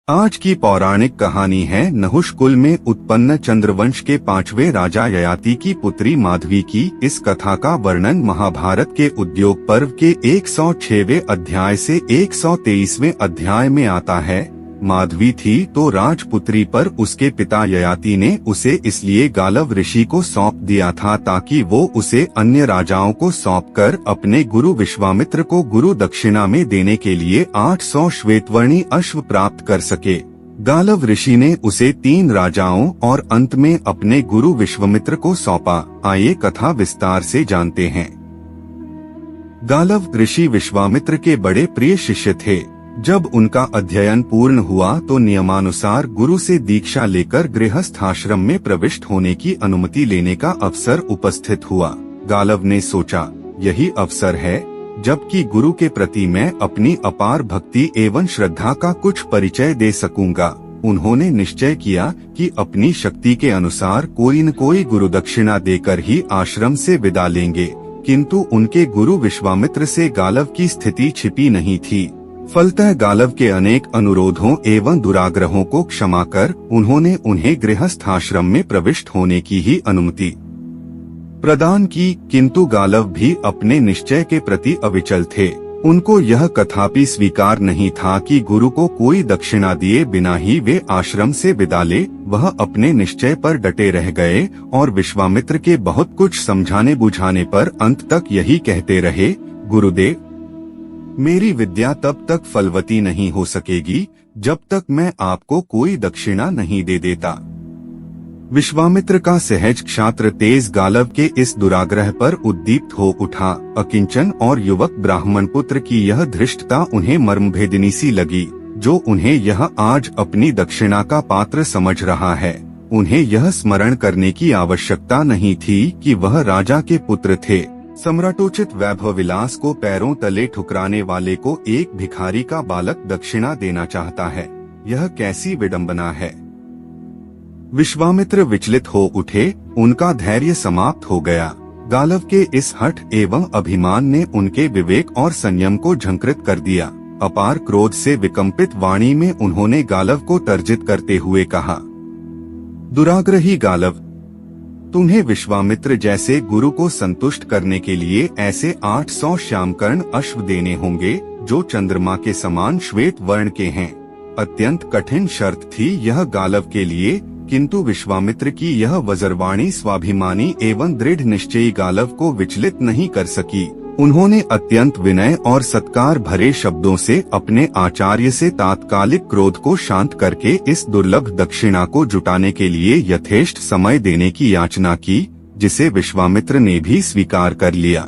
आज की पौराणिक कहानी है नहुष कुल में उत्पन्न चंद्रवंश के 5वें राजा ययाति की पुत्री माधवी की। इस कथा का वर्णन महाभारत के उद्योग पर्व के 106वें अध्याय से 123वें अध्याय में आता है। माधवी थी तो राजपुत्री, पर उसके पिता ययाति ने उसे इसलिए गालव ऋषि को सौंप दिया था ताकि वो उसे अन्य राजाओं को सौंपकर अपने गुरु विश्वामित्र को गुरु दक्षिणा में देने के लिए 800 श्वेतवर्णी अश्व प्राप्त कर सके। गालव ऋषि ने उसे 3 राजाओं और अंत में अपने गुरु विश्वामित्र को सौंपा। आइए कथा विस्तार से जानते हैं। गालव ऋषि विश्वामित्र के बड़े प्रिय शिष्य थे। जब उनका अध्ययन पूर्ण हुआ तो नियमानुसार गुरु से दीक्षा लेकर गृहस्थ आश्रम में प्रविष्ट होने की अनुमति लेने का अवसर उपस्थित हुआ। गालव ने सोचा, यही अवसर है जबकि गुरु के प्रति मैं अपनी अपार भक्ति एवं श्रद्धा का कुछ परिचय दे सकूंगा। उन्होंने निश्चय किया कि अपनी शक्ति के अनुसार कोई न कोई गुरु दक्षिणा देकर ही आश्रम से विदा लेंगे, किंतु उनके गुरु विश्वामित्र से गालव की स्थिति छिपी नहीं थी। फलतः गालव के अनेक अनुरोधों एवं दुराग्रहों को क्षमा कर उन्होंने उन्हें गृहस्थ आश्रम में प्रविष्ट होने की ही अनुमति प्रदान की, किंतु गालव भी अपने निश्चय के प्रति अविचल थे। उनको यह कथापि स्वीकार नहीं था कि गुरु को कोई दक्षिणा दिए बिना ही वे आश्रम से विदा ले। वह अपने निश्चय पर डटे रह गए और विश्वामित्र के बहुत कुछ समझाने बुझाने पर अंत तक यही कहते रहे, गुरुदेव, मेरी विद्या तब तक फलवती नहीं हो सकेगी जब तक मैं आपको कोई दक्षिणा नहीं दे देता। विश्वामित्र का सहज क्षात्र तेज गालव के इस दुराग्रह पर उद्दीप्त हो उठा। अकिंचन और युवक ब्राह्मण पुत्र की यह धृष्टता उन्हें मर्मभेदिनी सी लगी। जो उन्हें यह आज अपनी दक्षिणा का पात्र समझ रहा है, उन्हें यह स्मरण करने की आवश्यकता नहीं थी कि वह राजा के पुत्र थे। सम्राटोचित वैभव विलास को पैरों तले ठुकराने वाले को एक भिखारी का बालक दक्षिणा देना चाहता है, यह कैसी विडंबना है। विश्वामित्र विचलित हो उठे, उनका धैर्य समाप्त हो गया। गालव के इस हठ एवं अभिमान ने उनके विवेक और संयम को झंकृत कर दिया। अपार क्रोध से विकंपित वाणी में उन्होंने गालव को तर्जित करते हुए कहा, दुराग्रही गालव, तुम्हें विश्वामित्र जैसे गुरु को संतुष्ट करने के लिए ऐसे 800 श्यामकर्ण अश्व देने होंगे जो चंद्रमा के समान श्वेत वर्ण के हैं। अत्यंत कठिन शर्त थी यह गालव के लिए, किंतु विश्वामित्र की यह वज्रवाणी स्वाभिमानी एवं दृढ़ निश्चयी गालव को विचलित नहीं कर सकी। उन्होंने अत्यंत विनय और सत्कार भरे शब्दों से अपने आचार्य से तात्कालिक क्रोध को शांत करके इस दुर्लभ दक्षिणा को जुटाने के लिए यथेष्ट समय देने की याचना की, जिसे विश्वामित्र ने भी स्वीकार कर लिया।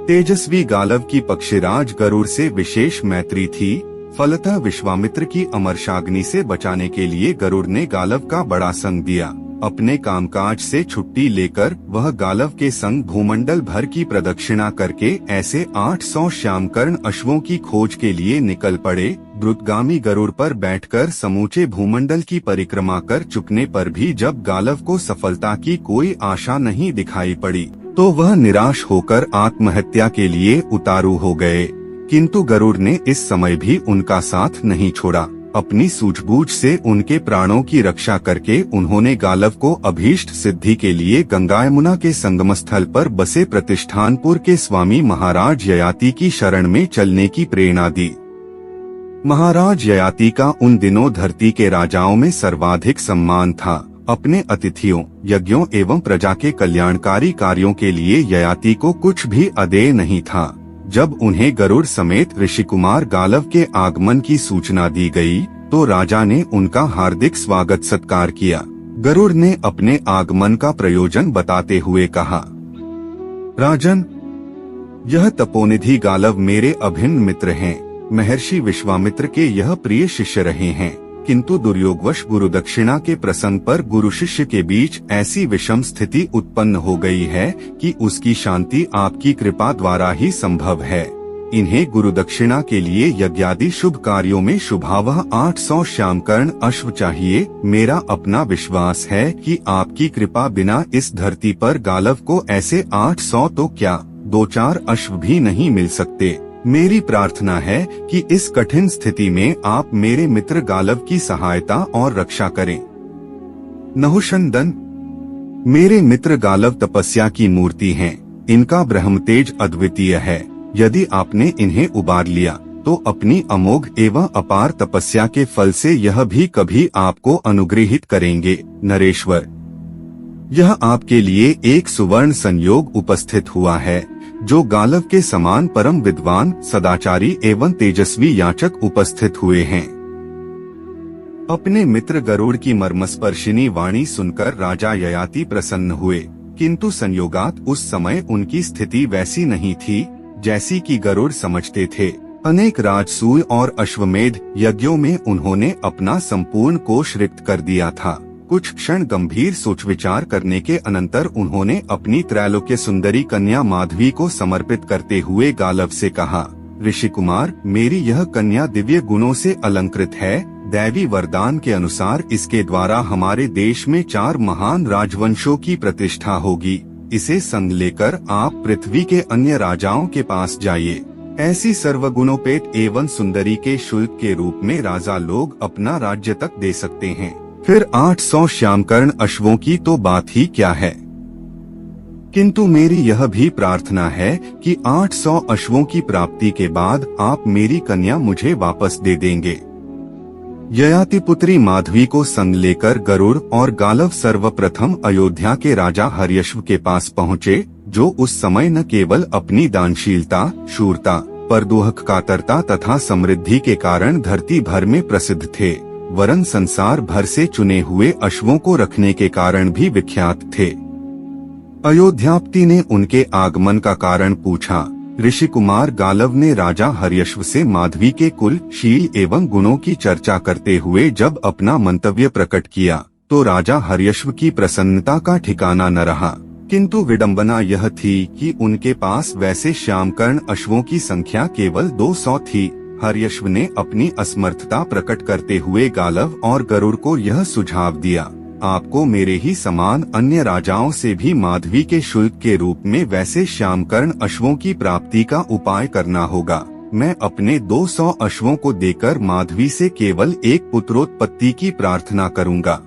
तेजस्वी गालव की पक्षीराज गरुड़ से विशेष मैत्री थी। फलतः विश्वामित्र की अमरशाग्नि से बचाने के लिए गरुड़ ने गालव का बड़ा संग दिया। अपने कामकाज से छुट्टी लेकर वह गालव के संग भूमंडल भर की प्रदक्षिणा करके ऐसे 800 श्यामकर्ण अश्वों की खोज के लिए निकल पड़े। द्रुतगामी गरुड़ पर बैठकर समूचे भूमंडल की परिक्रमा कर चुकने पर भी जब गालव को सफलता की कोई आशा नहीं दिखाई पड़ी तो वह निराश होकर आत्महत्या के लिए उतारू हो गए, किंतु गरुड़ ने इस समय भी उनका साथ नहीं छोड़ा। अपनी सूझबूझ से उनके प्राणों की रक्षा करके उन्होंने गालव को अभीष्ट सिद्धि के लिए गंगा यमुना के संगम स्थल पर बसे प्रतिष्ठानपुर के स्वामी महाराज ययाति की शरण में चलने की प्रेरणा दी। महाराज ययाति का उन दिनों धरती के राजाओं में सर्वाधिक सम्मान था। अपने अतिथियों, यज्ञों एवं प्रजा के कल्याणकारी कार्यों के लिए ययाति को कुछ भी अदेय नहीं था। जब उन्हें गरुड़ समेत ऋषिकुमार गालव के आगमन की सूचना दी गई तो राजा ने उनका हार्दिक स्वागत सत्कार किया। गरुड़ ने अपने आगमन का प्रयोजन बताते हुए कहा, राजन, यह तपोनिधि गालव मेरे अभिन्न मित्र हैं। महर्षि विश्वामित्र के यह प्रिय शिष्य रहे हैं, किंतु दुर्योगवश गुरु दक्षिणा के प्रसंग पर गुरु शिष्य के बीच ऐसी विषम स्थिति उत्पन्न हो गई है कि उसकी शांति आपकी कृपा द्वारा ही संभव है। इन्हें गुरु दक्षिणा के लिए यज्ञादि शुभ कार्यों में शुभावह 800 श्यामकर्ण अश्व चाहिए। मेरा अपना विश्वास है कि आपकी कृपा बिना इस धरती पर गालव को ऐसे 800 तो क्या 2-4 अश्व भी नहीं मिल सकते। मेरी प्रार्थना है कि इस कठिन स्थिति में आप मेरे मित्र गालव की सहायता और रक्षा करें। नहुषंदन, मेरे मित्र गालव तपस्या की मूर्ति हैं। इनका ब्रह्मतेज अद्वितीय है। यदि आपने इन्हें उबार लिया तो अपनी अमोघ एवं अपार तपस्या के फल से यह भी कभी आपको अनुग्रहित करेंगे। नरेश्वर, यह आपके लिए एक सुवर्ण संयोग उपस्थित हुआ है, जो गालव के समान परम विद्वान, सदाचारी एवं तेजस्वी याचक उपस्थित हुए हैं। अपने मित्र गरुड़ की मर्मस्पर्शिनी वाणी सुनकर राजा ययाति प्रसन्न हुए, किंतु संयोगात उस समय उनकी स्थिति वैसी नहीं थी जैसी कि गरुड़ समझते थे। अनेक राजसूय और अश्वमेध यज्ञों में उन्होंने अपना संपूर्ण कोष रिक्त कर दिया था। कुछ क्षण गंभीर सोच विचार करने के अनंतर उन्होंने अपनी त्रैलोक्य सुंदरी कन्या माधवी को समर्पित करते हुए गालव से कहा, ऋषि कुमार, मेरी यह कन्या दिव्य गुणों से अलंकृत है। दैवी वरदान के अनुसार इसके द्वारा हमारे देश में 4 महान राजवंशों की प्रतिष्ठा होगी। इसे संग लेकर आप पृथ्वी के अन्य राजाओं के पास जाइए। ऐसी सर्वगुणोपेत एवं सुंदरी के शुल्क के रूप में राजा लोग अपना राज्य तक दे सकते हैं। फिर 800 श्यामकर्ण अश्वों की तो बात ही क्या है। किंतु मेरी यह भी प्रार्थना है कि 800 अश्वों की प्राप्ति के बाद आप मेरी कन्या मुझे वापस दे देंगे। ययाति पुत्री माधवी को संग लेकर गरुड़ और गालव सर्वप्रथम अयोध्या के राजा हर्यश्व के पास पहुँचे, जो उस समय न केवल अपनी दानशीलता, शूरता, परदुहक कातरता तथा समृद्धि के कारण धरती भर में प्रसिद्ध थे, वरन संसार भर से चुने हुए अश्वों को रखने के कारण भी विख्यात थे। अयोध्यापति ने उनके आगमन का कारण पूछा। ऋषि कुमार गालव ने राजा हर्यश्व से माधवी के कुल, शील एवं गुणों की चर्चा करते हुए जब अपना मंतव्य प्रकट किया तो राजा हर्यश्व की प्रसन्नता का ठिकाना न रहा। किंतु विडंबना यह थी कि उनके पास वैसे श्यामकर्ण अश्वों की संख्या केवल 200 थी। हर्यश्व ने अपनी असमर्थता प्रकट करते हुए गालव और गरुड़ को यह सुझाव दिया, आपको मेरे ही समान अन्य राजाओं से भी माधवी के शुल्क के रूप में वैसे श्यामकर्ण अश्वों की प्राप्ति का उपाय करना होगा। मैं अपने 200 अश्वों को देकर माधवी से केवल एक पुत्रोत्पत्ति की प्रार्थना करूंगा।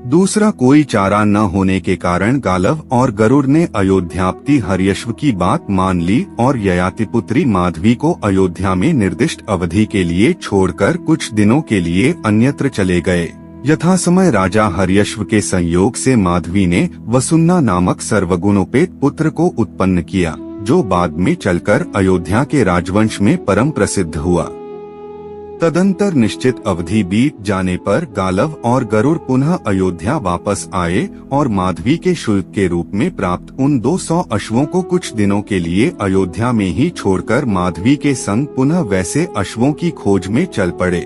दूसरा कोई चारा न होने के कारण गालव और गरुड़ ने अयोध्यापति हर्यश्व की बात मान ली और ययाति पुत्री माधवी को अयोध्या में निर्दिष्ट अवधि के लिए छोड़कर कुछ दिनों के लिए अन्यत्र चले गए। यथा समय राजा हर्यश्व के संयोग से माधवी ने वसुन्ना नामक सर्वगुणोपेत पुत्र को उत्पन्न किया, जो बाद में चलकर अयोध्या के राजवंश में परम प्रसिद्ध हुआ। तदंतर निश्चित अवधि बीत जाने पर गालव और गरुड़ पुनः अयोध्या वापस आए और माधवी के शुल्क के रूप में प्राप्त उन 200 अश्वों को कुछ दिनों के लिए अयोध्या में ही छोड़कर माधवी के संग पुनः वैसे अश्वों की खोज में चल पड़े।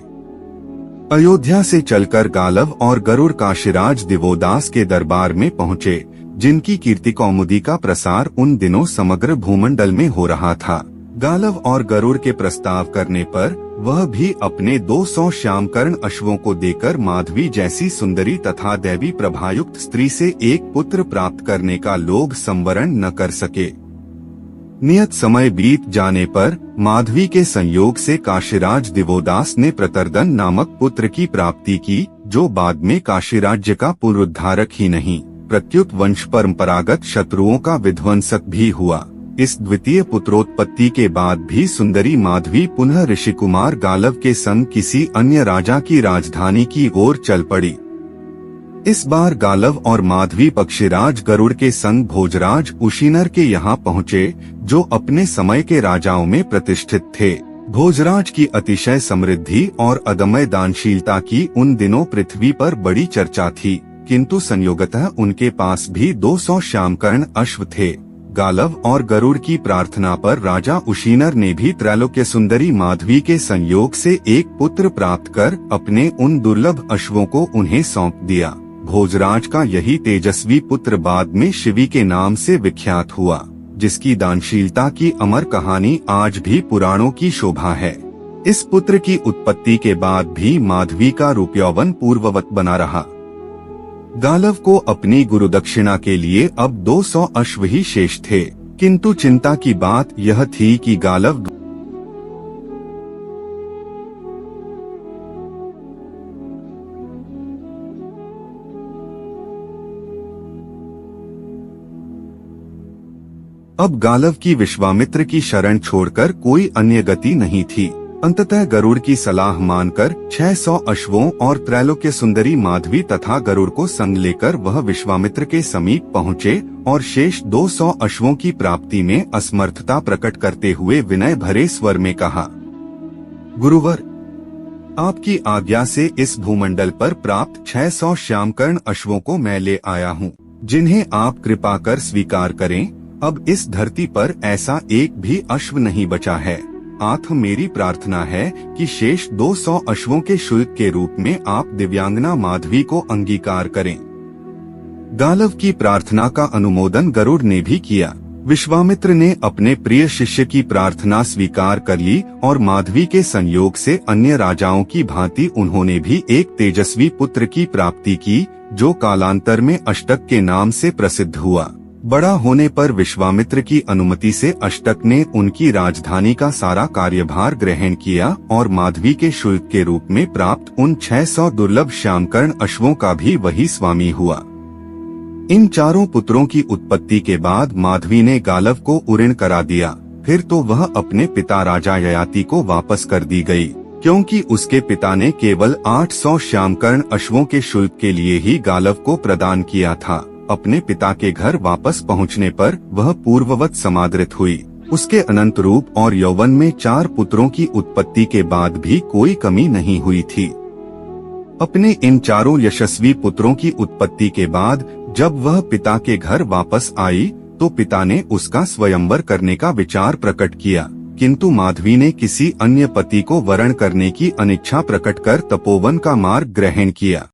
अयोध्या से चलकर गालव और गरुड़ काशीराज दिवोदास के दरबार में पहुँचे, जिनकी कीर्ति कौमुदी का प्रसार उन दिनों समग्र भूमंडल में हो रहा था। गालव और गरुड़ के प्रस्ताव करने पर वह भी अपने 200 श्यामकर्ण अश्वों को देकर माधवी जैसी सुंदरी तथा दैवी प्रभायुक्त स्त्री से एक पुत्र प्राप्त करने का लोभ संवरण न कर सके। नियत समय बीत जाने पर माधवी के संयोग से काशीराज दिवोदास ने प्रतरदन नामक पुत्र की प्राप्ति की, जो बाद में काशी राज्य का पुनरुद्धारक ही नहीं, प्रत्युत वंश परंपरागत शत्रुओं का विध्वंसक भी हुआ। इस द्वितीय पुत्रोत्पत्ति के बाद भी सुंदरी माधवी पुनः ऋषि कुमार गालव के संग किसी अन्य राजा की राजधानी की ओर चल पड़ी। इस बार गालव और माधवी पक्षीराज गरुड़ के संग भोजराज उशीनर के यहाँ पहुँचे, जो अपने समय के राजाओं में प्रतिष्ठित थे। भोजराज की अतिशय समृद्धि और अदम्य दानशीलता की उन दिनों पृथ्वी पर बड़ी चर्चा थी, किंतु संयोगतः उनके पास भी 200 श्यामकर्ण अश्व थे। गालव और गरुड़ की प्रार्थना पर राजा उशीनर ने भी त्रैलोक्य सुंदरी माधवी के संयोग से एक पुत्र प्राप्त कर अपने उन दुर्लभ अश्वों को उन्हें सौंप दिया। भोजराज का यही तेजस्वी पुत्र बाद में शिवी के नाम से विख्यात हुआ, जिसकी दानशीलता की अमर कहानी आज भी पुराणों की शोभा है। इस पुत्र की उत्पत्ति के बाद भी माधवी का रूप यौवन पूर्ववत बना रहा। गालव को अपनी गुरुदक्षिणा के लिए अब 200 अश्व ही शेष थे, किंतु चिंता की बात यह थी कि गालव अब गालव की विश्वामित्र की शरण छोड़कर कोई अन्य गति नहीं थी। अंततः गरुड़ की सलाह मानकर 600 अश्वों और त्रैलोक्य सुंदरी माधवी तथा गरुड़ को संग लेकर वह विश्वामित्र के समीप पहुँचे और शेष 200 अश्वों की प्राप्ति में असमर्थता प्रकट करते हुए विनय भरे स्वर में कहा, गुरुवर, आपकी आज्ञा से इस भूमंडल पर प्राप्त 600 श्यामकर्ण अश्वों को मैं ले आया हूँ, जिन्हें आप कृपा कर स्वीकार करें। अब इस धरती पर ऐसा एक भी अश्व नहीं बचा है। आथ मेरी प्रार्थना है कि शेष 200 अश्वों के शुल्क के रूप में आप दिव्यांगना माधवी को अंगीकार करें। गालव की प्रार्थना का अनुमोदन गरुड़ ने भी किया। विश्वामित्र ने अपने प्रिय शिष्य की प्रार्थना स्वीकार कर ली और माधवी के संयोग से अन्य राजाओं की भांति उन्होंने भी एक तेजस्वी पुत्र की प्राप्ति की, जो कालांतर में अष्टक के नाम से प्रसिद्ध हुआ। बड़ा होने पर विश्वामित्र की अनुमति से अष्टक ने उनकी राजधानी का सारा कार्यभार ग्रहण किया और माधवी के शुल्क के रूप में प्राप्त उन 600 दुर्लभ श्यामकर्ण अश्वों का भी वही स्वामी हुआ। इन चारों पुत्रों की उत्पत्ति के बाद माधवी ने गालव को उऋण करा दिया। फिर तो वह अपने पिता राजा ययाति को वापस कर दी गई, क्योंकि उसके पिता ने केवल 800 श्यामकर्ण अश्वों के शुल्क के लिए ही गालव को प्रदान किया था। अपने पिता के घर वापस पहुंचने पर वह पूर्ववत समादृत हुई। उसके अनंत रूप और यौवन में 4 पुत्रों की उत्पत्ति के बाद भी कोई कमी नहीं हुई थी। अपने इन चारों यशस्वी पुत्रों की उत्पत्ति के बाद जब वह पिता के घर वापस आई तो पिता ने उसका स्वयंवर करने का विचार प्रकट किया, किंतु माधवी ने किसी अन्य पति को वरण करने की अनिच्छा प्रकट कर तपोवन का मार्ग ग्रहण किया।